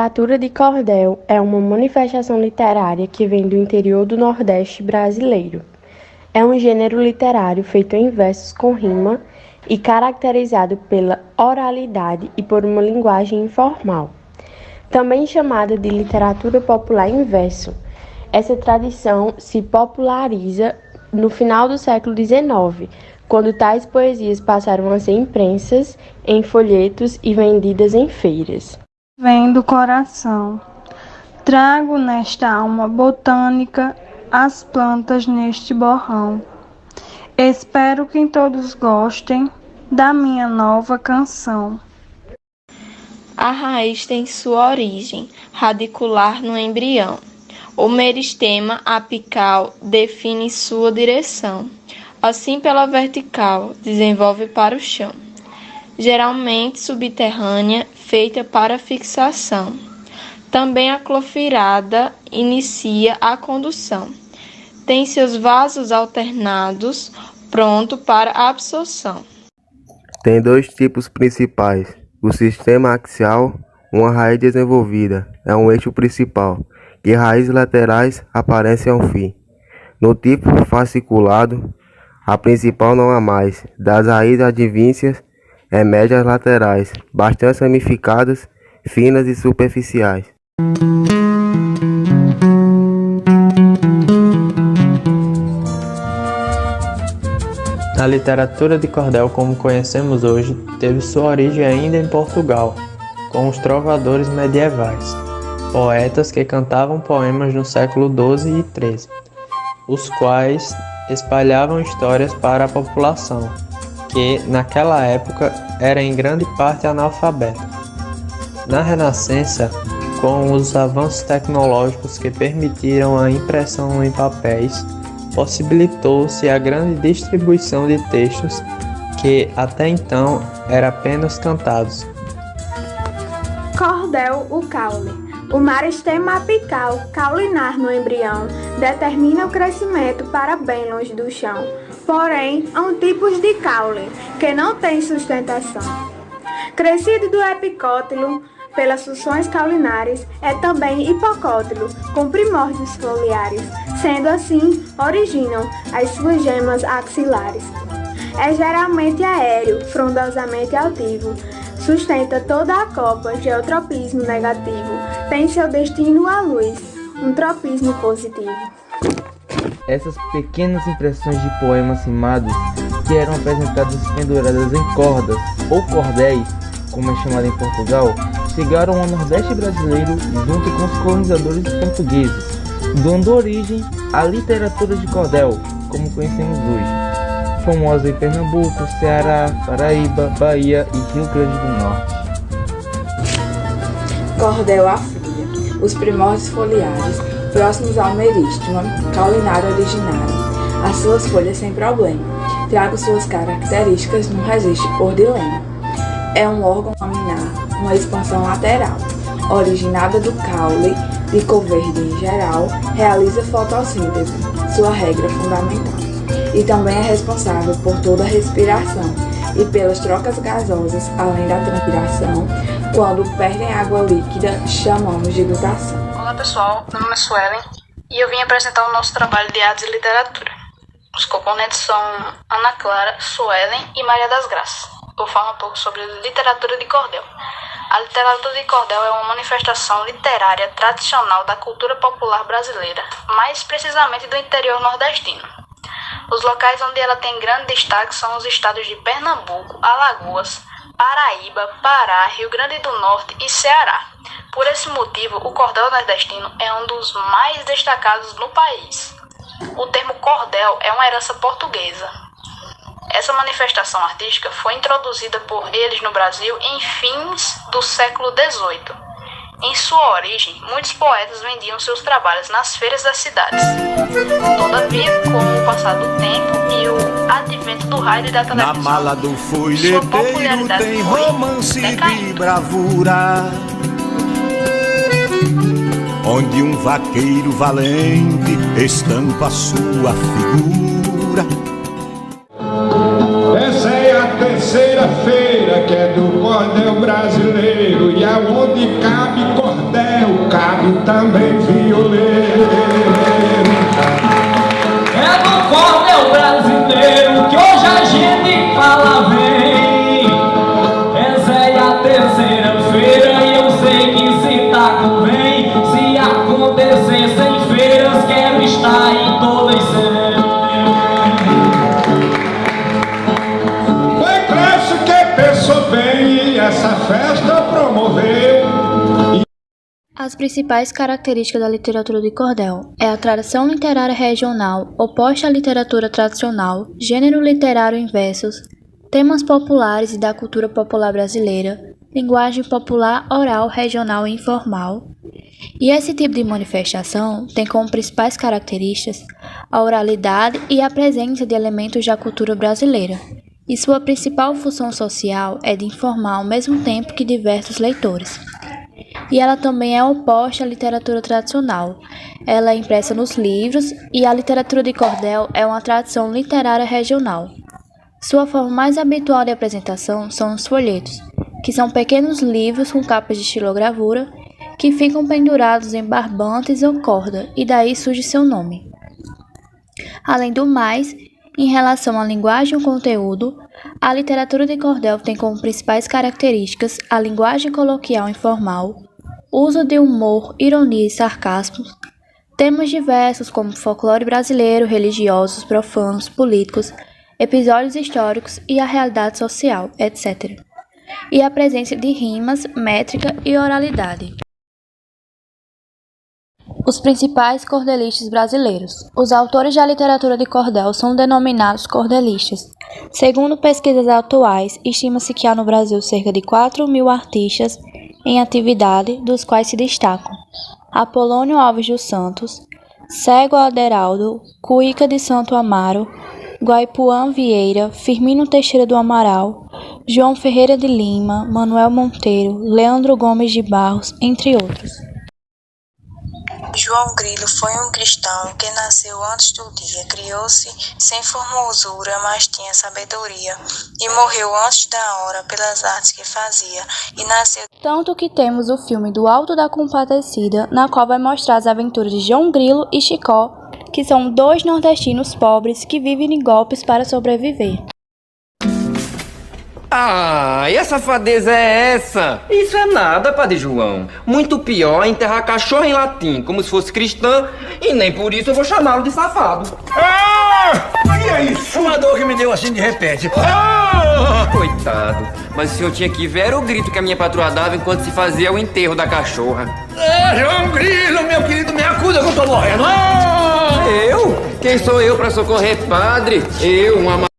literatura de cordel é uma manifestação literária que vem do interior do Nordeste brasileiro. É um gênero literário feito em versos com rima e caracterizado pela oralidade e por uma linguagem informal. Também chamada de literatura popular em verso, essa tradição se populariza no final do século XIX, quando tais poesias passaram a ser imprensas em folhetos e vendidas em feiras. Vem do coração. Trago nesta alma botânica as plantas neste borrão. Espero que todos gostem da minha nova canção. A raiz tem sua origem radicular no embrião. O meristema apical define sua direção. Assim, pela vertical, desenvolve para o chão. Geralmente subterrânea, feita para fixação. Também a clofirada inicia a condução. Tem seus vasos alternados, pronto para a absorção. Tem dois tipos principais. O sistema axial, uma raiz desenvolvida, é um eixo principal, e raízes laterais aparecem ao fim. No tipo fasciculado, a principal não há mais. Das raízes advínculas, médias laterais, bastante ramificadas, finas e superficiais. A literatura de cordel, como conhecemos hoje, teve sua origem ainda em Portugal, com os trovadores medievais, poetas que cantavam poemas no século XII e XIII, os quais espalhavam histórias para a população, que, naquela época, era em grande parte analfabeta. Na Renascença, com os avanços tecnológicos que permitiram a impressão em papéis, possibilitou-se a grande distribuição de textos que, até então, eram apenas cantados. Cordel, o caule. O meristema apical, caulinar no embrião, determina o crescimento para bem longe do chão. Porém, há um tipo de caule que não tem sustentação. Crescido do epicótilo pelas funções caulinares, é também hipocótilo, com primórdios foliares, sendo assim, originam as suas gemas axilares. É geralmente aéreo, frondosamente altivo, sustenta toda a copa, geotropismo negativo, tem seu destino à luz, um tropismo positivo. Essas pequenas impressões de poemas rimados, que eram apresentadas penduradas em cordas ou cordéis, como é chamado em Portugal, chegaram ao Nordeste brasileiro junto com os colonizadores portugueses, dando origem à literatura de cordel, como conhecemos hoje, famosa em Pernambuco, Ceará, Paraíba, Bahia e Rio Grande do Norte. Cordel aflua, os primórdios foliares, próximos ao meristema, caulinar originário, as suas folhas sem problema, trago suas características no registro ordileno. É um órgão laminar, uma expansão lateral, originada do caule, de cor verde em geral, realiza fotossíntese, sua regra fundamental, e também é responsável por toda a respiração e pelas trocas gasosas, além da transpiração. Quando perdem água líquida, chamamos de glutação. Olá pessoal, meu nome é Suelen e eu vim apresentar o nosso trabalho de artes e literatura. Os componentes são Ana Clara, Suelen e Maria das Graças. Vou falar um pouco sobre literatura de cordel. A literatura de cordel é uma manifestação literária tradicional da cultura popular brasileira, mais precisamente do interior nordestino. Os locais onde ela tem grande destaque são os estados de Pernambuco, Alagoas, Paraíba, Pará, Rio Grande do Norte e Ceará. Por esse motivo, o cordel nordestino é um dos mais destacados no país. O termo cordel é uma herança portuguesa. Essa manifestação artística foi introduzida por eles no Brasil em fins do século XVIII. Em sua origem, muitos poetas vendiam seus trabalhos nas feiras das cidades. Todavia, com o passar do tempo e o advento do rádio e da televisão, na mala do folheteiro tem romance de bravura, onde um vaqueiro valente estampa sua figura. Essa é a terceira feira que é do cordel brasileiro, e aonde cabe cordel e também violeiro. É do cordel brasileiro que hoje a gente fala bem. Essa é a terceira feira e eu sei que se tá com bem. Se acontecer sem feiras, quero estar em todas sempre. Foi Cresce que pensou bem e essa festa promoveu. As principais características da literatura de cordel é a tradição literária regional, oposta à literatura tradicional, gênero literário em versos, temas populares e da cultura popular brasileira, linguagem popular, oral, regional e informal. E esse tipo de manifestação tem como principais características a oralidade e a presença de elementos da cultura brasileira, e sua principal função social é de informar ao mesmo tempo que diversos leitores. E ela também é oposta à literatura tradicional. Ela é impressa nos livros e a literatura de cordel é uma tradição literária regional. Sua forma mais habitual de apresentação são os folhetos, que são pequenos livros com capas de estilogravura que ficam pendurados em barbantes ou corda, e daí surge seu nome. Além do mais, em relação à linguagem e ao conteúdo, a literatura de cordel tem como principais características a linguagem coloquial informal, uso de humor, ironia e sarcasmo, temas diversos como folclore brasileiro, religiosos, profanos, políticos, episódios históricos e a realidade social, etc. E a presença de rimas, métrica e oralidade. Os principais cordelistas brasileiros. Os autores da literatura de cordel são denominados cordelistas. Segundo pesquisas atuais, estima-se que há no Brasil cerca de 4.000 artistas em atividade, dos quais se destacam Apolônio Alves dos Santos, Cego Aderaldo, Cuíca de Santo Amaro, Guaipuã Vieira, Firmino Teixeira do Amaral, João Ferreira de Lima, Manuel Monteiro, Leandro Gomes de Barros, entre outros. João Grilo foi um cristão que nasceu antes do dia, criou-se sem formosura, mas tinha sabedoria, e morreu antes da hora pelas artes que fazia, e nasceu... Tanto que temos o filme do Alto da Compadecida, na qual vai mostrar as aventuras de João Grilo e Chicó, que são dois nordestinos pobres que vivem em golpes para sobreviver. Ah, e a safadeza é essa? Isso é nada, Padre João. Muito pior é enterrar cachorro em latim, como se fosse cristã, e nem por isso eu vou chamá-lo de safado. Ah! E é isso? Uma dor que me deu assim de repente. Ah! Coitado, mas o senhor tinha que ver era o grito que a minha patroa dava enquanto se fazia o enterro da cachorra. Ah, João Grilo, meu querido, me acuda que eu tô morrendo. Ah! Eu? Quem sou eu pra socorrer padre? Eu, uma